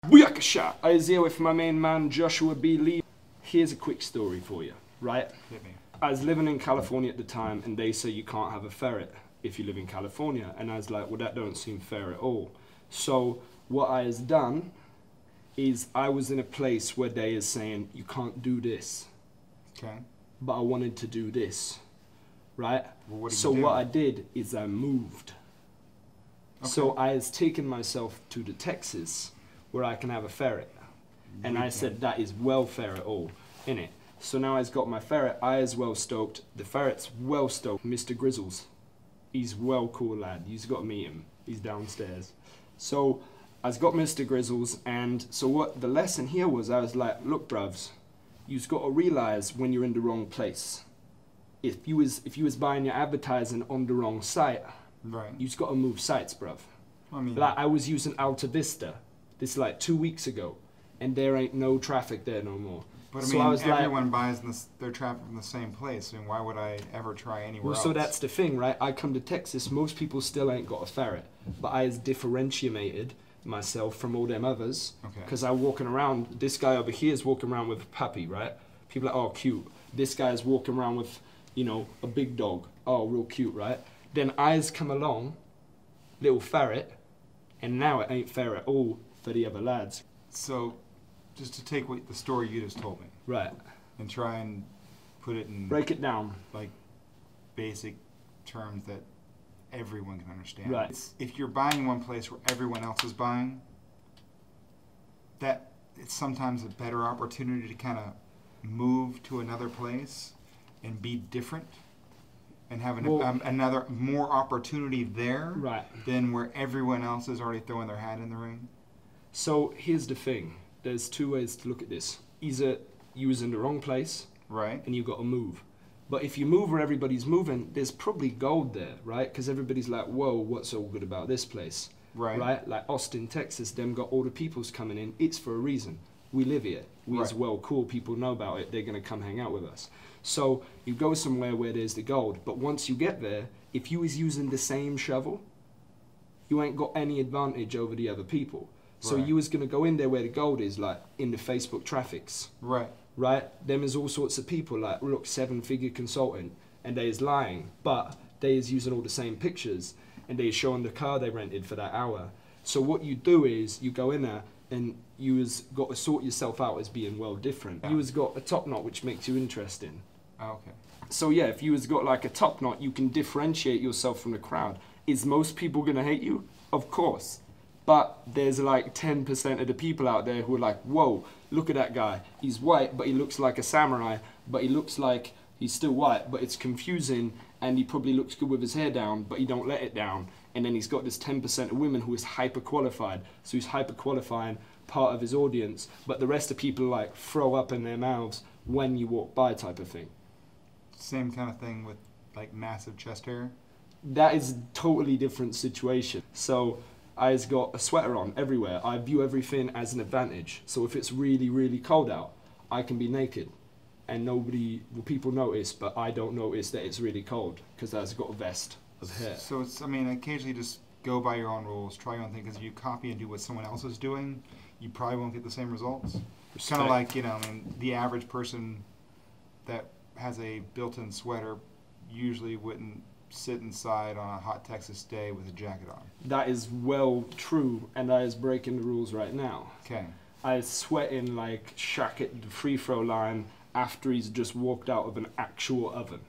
Booyakasha! I is here with my main man Joshua B. Lee. Here's a quick story for you, right? Hit me. I was living in California at the time, and they say you can't have a ferret if you live in California. And I was like, well, that don't seem fair at all. So what I has done is I was in a place where they is saying you can't do this. Okay. But I wanted to do this, right? Well, what did so you do? what I did is I moved. Okay. So I has taken myself to the Texas where I can have a ferret. And I said that is welfare at all, innit? So now I've got my ferret, I is well stoked, the ferret's well stoked. Mr. Grizzles, he's well cool lad, you've got to meet him, he's downstairs. So I've got Mr. Grizzles, and so what the lesson here was, I was like, look bruvs, you've got to realise when you're in the wrong place. If you was buying your advertising on the wrong site, Right. you've got to move sites, bruv. I mean, Like I was using Alta Vista, this like 2 weeks ago, and there ain't no traffic there no more. but I so mean, I was everyone buys their traffic from the same place. I mean, why would I ever try anywhere well, else? so that's the thing, right? I come to Texas, most people still ain't got a ferret, but I has differentiated myself from all them others, Okay. because I'm walking around, this guy over here is walking around with a puppy, right? People are like, oh, cute. This guy's walking around with, you know, a big dog. Oh, real cute, right? Then I's come along, little ferret, and now it ain't fair at all for the other lads. So, just to take the story you just told me Right. and try and put it in Break it down. like basic terms that everyone can understand. Right. If you're buying one place where everyone else is buying, that it's sometimes a better opportunity to kind of move to another place and be different and have another more opportunity there Right. than where everyone else is already throwing their hat in the ring. So here's the thing. There's two ways to look at this. Either you was in the wrong place Right. and you got to move. But if you move where everybody's moving, there's probably gold there, right? Because everybody's like, whoa, what's so good about this place? Right. Right? Like Austin, Texas, them got all the peoples coming in. It's for a reason. We live here. We as Right. well cool. People know about it. They're going to come hang out with us. So you go somewhere where there's the gold. But once you get there, if you was using the same shovel, you ain't got any advantage over the other people. So Right. you was going to go in there where the gold is, like in the Facebook traffics. Right. Right? Them is all sorts of people, like, look, 7-figure consultant, and they is lying, but they is using all the same pictures, and they is showing the car they rented for that hour. So what you do is, you go in there, and you has got to sort yourself out as being well different. Yeah. You has got a top knot, which makes you interesting. Oh, okay. So yeah, if you has got like a top knot, you can differentiate yourself from the crowd. Is most people gonna hate you? Of course. But there's like 10% of the people out there who are like, whoa, look at that guy. He's white, but he looks like a samurai, but he looks like he's still white, but it's confusing, and he probably looks good with his hair down, but he don't let it down. And then he's got this 10% of women who is hyper qualified. So he's hyper qualifying part of his audience, but the rest of people like throw up in their mouths when you walk by type of thing. Same kind of thing with like massive chest hair. That is a totally different situation. So I've got a sweater on everywhere. I view everything as an advantage. So if it's really, really cold out, I can be naked. And people notice, but I don't notice that it's really cold because I've got a vest of hair. So it's, I mean, occasionally just go by your own rules, try your own thing, because if you copy and do what someone else is doing, you probably won't get the same results. It's kind of like, you know, I mean, the average person that has a built-in sweater usually wouldn't sit inside on a hot Texas day with a jacket on. That is well true, and I is breaking the rules right now. Okay. I is sweating like Shaq at the free throw line after he's just walked out of an actual oven.